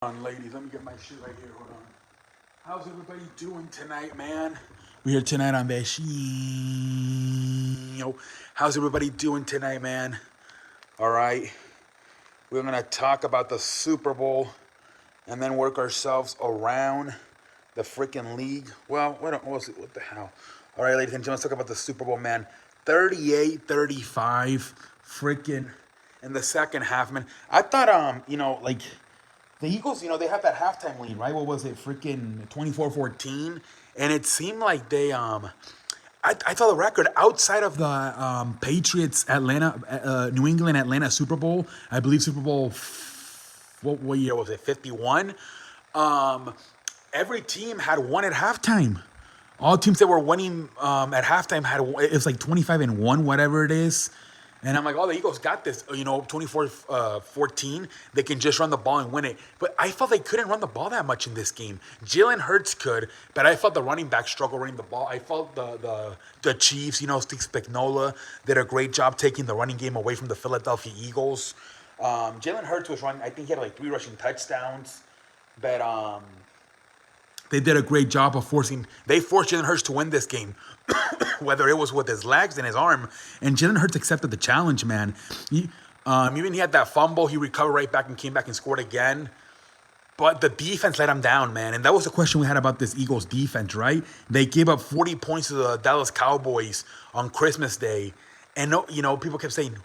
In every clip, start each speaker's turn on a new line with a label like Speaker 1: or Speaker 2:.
Speaker 1: On, ladies, let me get my shit right here. Hold on. How's everybody doing tonight, man? We're here tonight on the show. How's everybody doing tonight, man? All right. We're gonna talk about the Super Bowl and then work ourselves around the freaking league. Well, what the hell? All right, ladies and gentlemen, let's talk about the Super Bowl, man. 38-35, freaking in the second half, man. I thought, like the Eagles, they have that halftime lead, right? What was it? Freaking 24-14. And it seemed like I saw the record outside of the Patriots, New England, Atlanta Super Bowl. I believe Super Bowl, what year was it? 51. Every team had won at halftime. All teams that were winning at halftime it was like 25-1, whatever it is. And I'm like, oh, the Eagles got this, 24-14. They can just run the ball and win it. But I felt they couldn't run the ball that much in this game. Jalen Hurts could, but I felt the running back struggle running the ball. I felt the Chiefs, Steve Spagnuolo did a great job taking the running game away from the Philadelphia Eagles. Jalen Hurts was running, I think he had like 3 rushing touchdowns. But they did a great job of forced Jalen Hurts to win this game, whether it was with his legs and his arm. And Jalen Hurts accepted the challenge, man. Even he had that fumble, he recovered right back and came back and scored again. But the defense let him down, man. And that was the question we had about this Eagles defense, right? They gave up 40 points to the Dallas Cowboys on Christmas Day. And, people kept saying,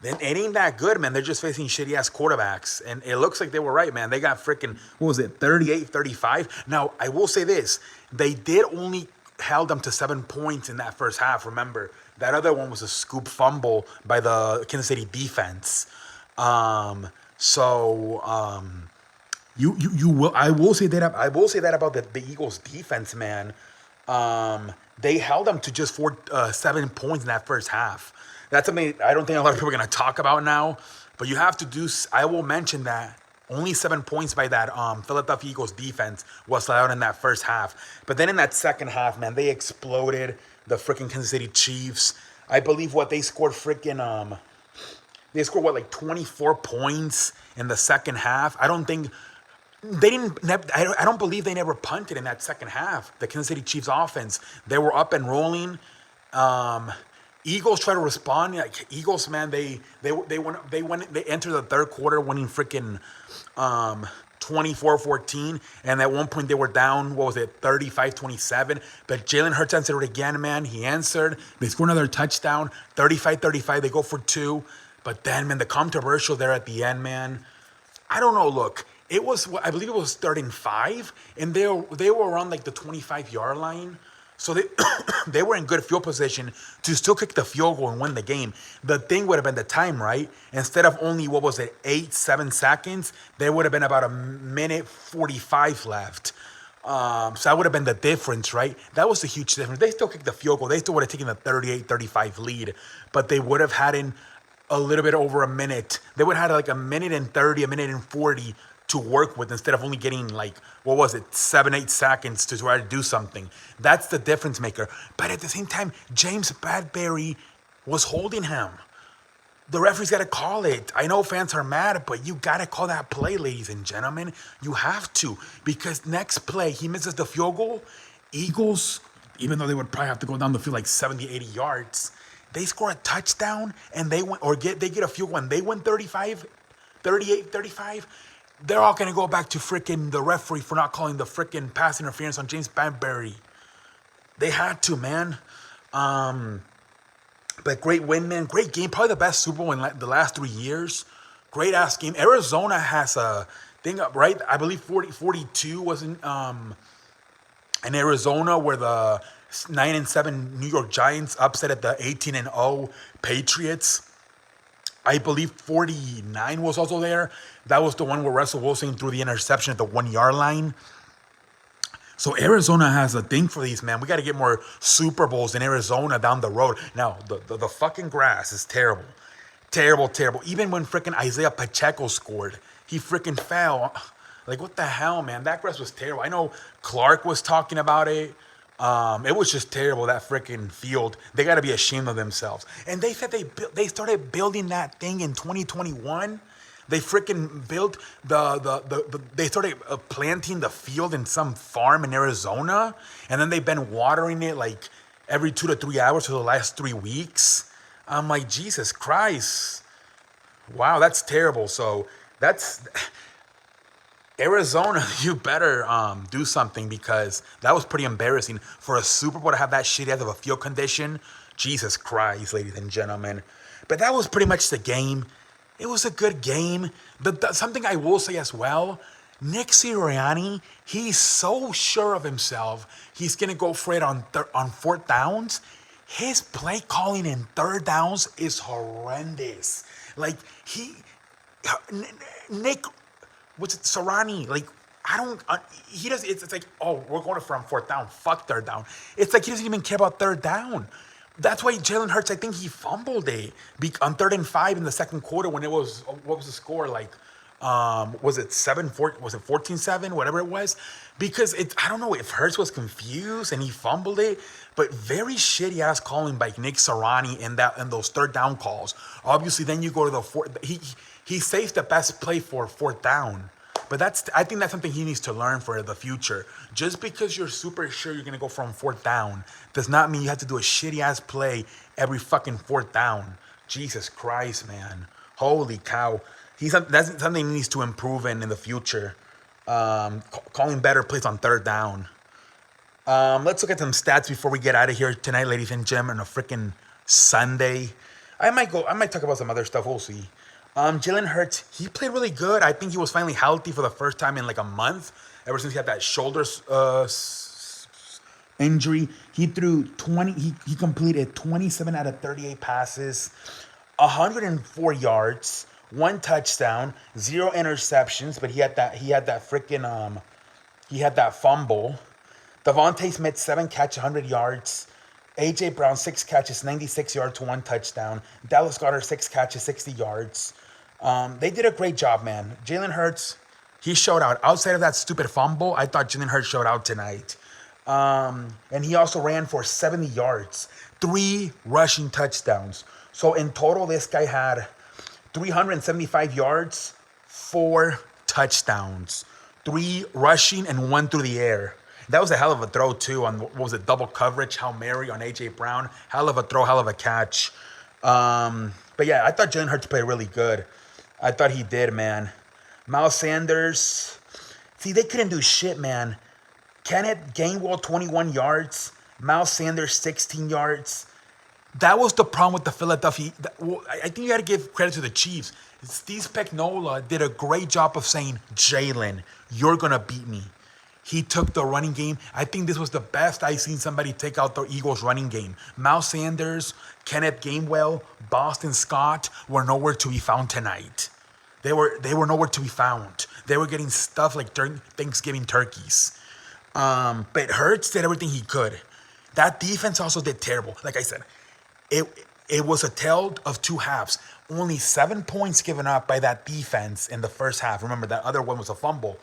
Speaker 1: it ain't that good, man. They're just facing shitty-ass quarterbacks. And it looks like they were right, man. They got freaking, 38-35? Now, I will say this. They did only held them to 7 points in that first half, remember. That other one was a scoop fumble by the Kansas City defense. I will say that about the Eagles defense, man. They held them to just 7 points in that first half. That's something I don't think a lot of people are going to talk about now. But you have to do, I will mention that only 7 points by that Philadelphia Eagles defense was allowed in that first half. But then in that second half, man, they exploded the freaking Kansas City Chiefs. I believe they scored like 24 points in the second half. I don't believe they never punted in that second half. The Kansas City Chiefs offense, they were up and rolling. Eagles try to respond. Like Eagles, man, they entered the third quarter winning freaking 24-14, and at one point they were down, 35-27, but Jalen Hurts answered it again, man. He answered. They scored another touchdown, 35-35. They go for 2, but then, man, the controversial there at the end, man. I don't know. Look, I believe it was 3rd and 5, and they were around like the 25-yard line. So they were in good field position to still kick the field goal and win the game. The thing would have been the time, right? Instead of only, 7 seconds, there would have been about 1:45 left. So that would have been the difference, right? That was the huge difference. They still kicked the field goal. They still would have taken the 38-35 lead, but they would have had in a little bit over a minute. They would have had like 1:30, 1:40 to work with instead of only getting 7-8 seconds to try to do something. That's the difference maker. But at the same time, James Bradbury was holding him. The referee's got to call it. I know fans are mad, but you got to call that play, ladies and gentlemen. You have to, because next play, he misses the field goal. Eagles, even though they would probably have to go down the field like 70, 80 yards, they score a touchdown and they get a field goal and they win 38-35. They're all going to go back to freaking the referee for not calling the freaking pass interference on James Bradbury. They had to, man. But great win, man. Great game. Probably the best Super Bowl in the last 3 years. Great ass game. Arizona has a thing up, right? I believe 42 was in Arizona, where the 9-7 New York Giants upset at the 18-0 Patriots. I believe 49 was also there. That was the one where Russell Wilson threw the interception at the 1-yard line. So Arizona has a thing for these, man. We got to get more Super Bowls in Arizona down the road. Now, the fucking grass is terrible. Terrible, terrible. Even when freaking Isaiah Pacheco scored, he freaking fell. Like, what the hell, man? That grass was terrible. I know Clark was talking about it. It was just terrible, that freaking field. They got to be ashamed of themselves. And they said they started building that thing in 2021. They freaking built they started planting the field in some farm in Arizona, and then they've been watering it like every 2 to 3 hours for the last 3 weeks. I'm like, Jesus Christ. Wow, that's terrible. So that's Arizona, you better do something because that was pretty embarrassing for a Super Bowl to have that shitty out of a field condition. Jesus Christ, ladies and gentlemen. But that was pretty much the game. It was a good game. Something I will say as well, Nick Sirianni, he's so sure of himself. He's going to go for it on fourth downs. His play calling in third downs is horrendous. Like, Nick, what's it, Sirianni, like, I don't, he does, it's like, oh, we're going for on fourth down, fuck third down. It's like he doesn't even care about third down. That's why Jalen Hurts, I think he fumbled it on 3rd and 5 in the second quarter when it was, what was the score? Like, was it 7-4? Was it 14-7? Whatever it was. Because I don't know if Hurts was confused and he fumbled it, but very shitty ass calling by Nick Sirianni in those third down calls. Obviously, then you go to the fourth. He saves the best play for fourth down. But I think that's something he needs to learn for the future. Just because you're super sure you're gonna go from fourth down does not mean you have to do a shitty ass play every fucking fourth down. Jesus Christ, man. Holy cow. That's something he needs to improve in the future. Calling better plays on third down. Let's look at some stats before we get out of here tonight, ladies and gentlemen, on a freaking Sunday. I might talk about some other stuff. We'll see. Jalen Hurts, he played really good. I think he was finally healthy for the first time in like a month, ever since he had that shoulder injury. He threw 20. He completed 27 out of 38 passes, 104 yards, 1 touchdown, 0 interceptions. But he had that fumble. Devontae Smith 7 catches, 100 yards. AJ Brown 6 catches, 96 yards, 1 touchdown. Dallas Goedert 6 catches, 60 yards. They did a great job, man. Jalen Hurts, he showed out. Outside of that stupid fumble, I thought Jalen Hurts showed out tonight. And he also ran for 70 yards, 3 rushing touchdowns. So in total, this guy had 375 yards, 4 touchdowns, 3 rushing and 1 through the air. That was a hell of a throw, too, on, what was it, double coverage, Hail Mary on A.J. Brown. Hell of a throw, hell of a catch. But yeah, I thought Jalen Hurts played really good. I thought he did, man. Miles Sanders, see, they couldn't do shit, man. Kenneth Gainwell, 21 yards. Miles Sanders, 16 yards. That was the problem with the Philadelphia. I think you got to give credit to the Chiefs. Steve Spagnuolo did a great job of saying, Jalen, you're going to beat me. He took the running game. I think this was the best I've seen somebody take out the Eagles' running game. Miles Sanders, Kenneth Gainwell, Boston Scott were nowhere to be found tonight. They were nowhere to be found. They were getting stuff like during Thanksgiving turkeys. But Hurts did everything he could. That defense also did terrible. Like I said, it was a tale of 2 halves. Only 7 points given up by that defense in the first half. Remember, that other one was a fumble.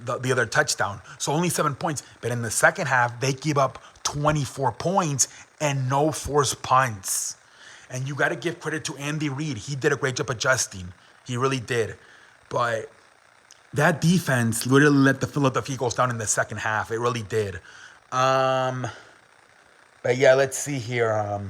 Speaker 1: The other touchdown. So only 7 points. But in the second half, they give up 24 points and no forced punts. And you got to give credit to Andy Reid. He did a great job adjusting. He really did. But that defense literally let the Philadelphia Eagles down in the second half. It really did. But yeah, let's see here.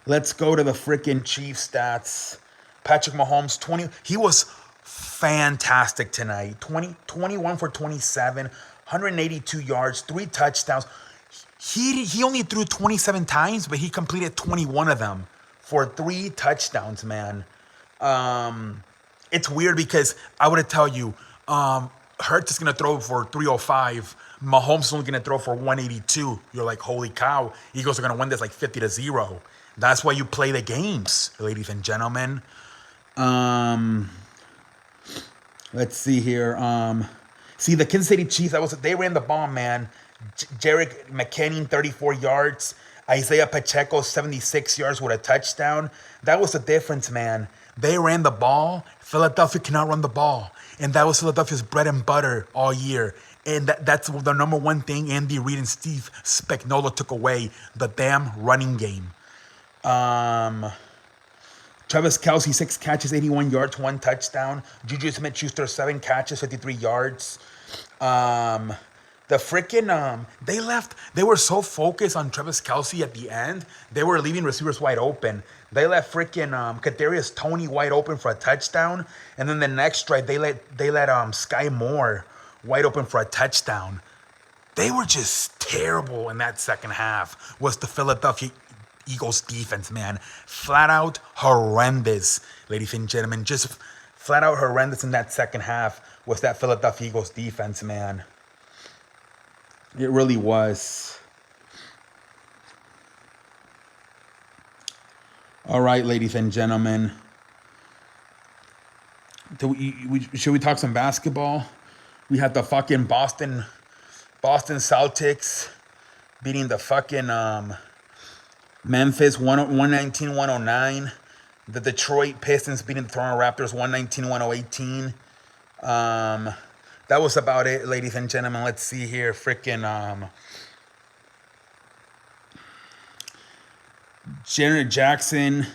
Speaker 1: Let's go to the freaking Chiefs stats. Patrick Mahomes, 20. He was fantastic tonight. 21 for 27, 182 yards, 3 touchdowns. He only threw 27 times, but he completed 21 of them for 3 touchdowns, man. It's weird because I would tell you, Hurts is going to throw for 305. Mahomes is only going to throw for 182. You're like, holy cow. Eagles are going to win this like 50-0. That's why you play the games, ladies and gentlemen. Let's see here. See, the Kansas City Chiefs, they ran the ball, man. Jerick McKinnon, 34 yards. Isaiah Pacheco, 76 yards with a touchdown. That was the difference, man. They ran the ball. Philadelphia cannot run the ball. And that was Philadelphia's bread and butter all year. And that's the number one thing Andy Reid and Steve Spagnuolo took away, the damn running game. Josh Travis Kelce, 6 catches, 81 yards, 1 touchdown. Juju Smith-Schuster, 7 catches, 53 yards. The freaking they were so focused on Travis Kelce at the end, they were leaving receivers wide open. They let freaking Kadarius Toney wide open for a touchdown, and then the next drive they let Sky Moore wide open for a touchdown. They were just terrible in that second half. Was the Philadelphia Eagles defense, man. Flat out horrendous, ladies and gentlemen. Just flat out horrendous in that second half was that Philadelphia Eagles defense, man. It really was. All right, ladies and gentlemen. Should we talk some basketball? We had the fucking Boston Celtics beating the fucking Memphis 119-109. The Detroit Pistons beating the Toronto Raptors 119-118. That was about it, ladies and gentlemen. Let's see here. Freaking Jared Jackson,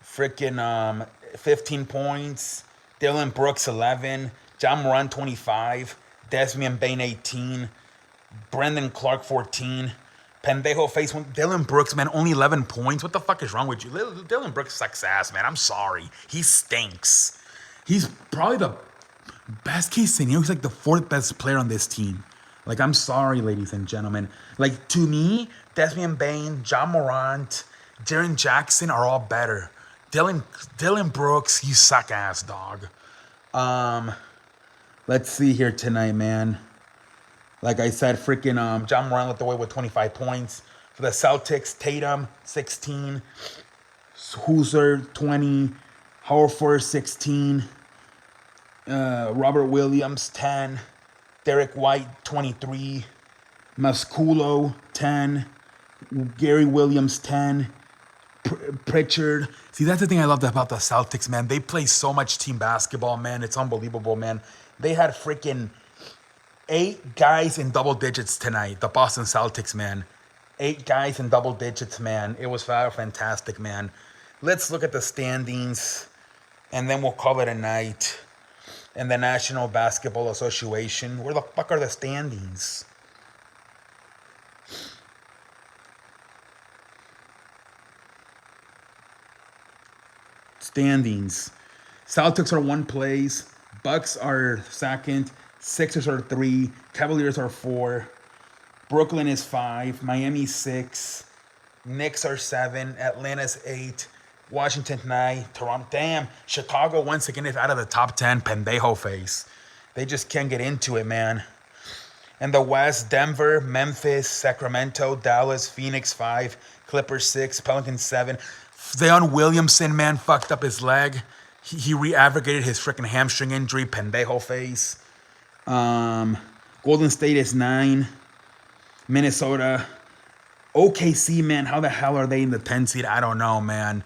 Speaker 1: freaking 15 points. Dylan Brooks 11. John Moran 25. Desmond Bain 18. Brendan Clark 14. Pendejo face one. Dylan Brooks, man, only 11 points. What the fuck is wrong with you? Dylan Brooks sucks ass, man. I'm sorry. He stinks. He's probably the best case scenario. He's like the 4th best player on this team. Like, I'm sorry, ladies and gentlemen. Like, to me, Desmond Bain, John Morant, Jaren Jackson are all better. Dylan Brooks, you suck ass, dog. Let's see here tonight, man. Like I said, freaking John Moran led the way with 25 points. For the Celtics, Tatum, 16. Hooser, 20. Horford, 16. Robert Williams, 10. Derek White, 23. Musculo, 10. Gary Williams, 10. Pritchard. See, that's the thing I loved about the Celtics, man. They play so much team basketball, man. It's unbelievable, man. They had freaking 8 guys in double digits tonight. The Boston Celtics, man. 8 guys in double digits, man. It was fantastic, man. Let's look at the standings, and then we'll call it a night. In the National Basketball Association, where the fuck are the standings? Standings. Celtics are 1 place. Bucks are 2nd. Sixers are 3. Cavaliers are 4. Brooklyn is 5. Miami 6. Knicks are 7. Atlanta's 8. Washington 9. Toronto. Damn. Chicago once again is out of the top 10. Pendejo face. They just can't get into it, man. In the West, Denver, Memphis, Sacramento, Dallas, Phoenix 5. Clippers 6. Pelicans 7. Zion Williamson, man, fucked up his leg. He re-aggravated his freaking hamstring injury. Pendejo face. Golden State is 9. Minnesota. OKC, man, how the hell are they in the 10 seed? I don't know, man.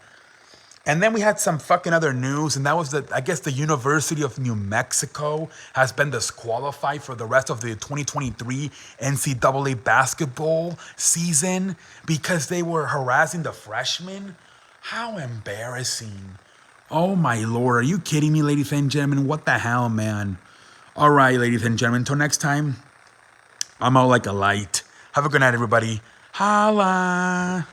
Speaker 1: And then we had some fucking other news, and that was that I guess the University of New Mexico has been disqualified for the rest of the 2023 NCAA basketball season because they were harassing the freshmen. How embarrassing. Oh my Lord, are you kidding me, ladies and gentlemen? What the hell, man? All right, ladies and gentlemen, until next time, I'm out like a light. Have a good night, everybody. Holla.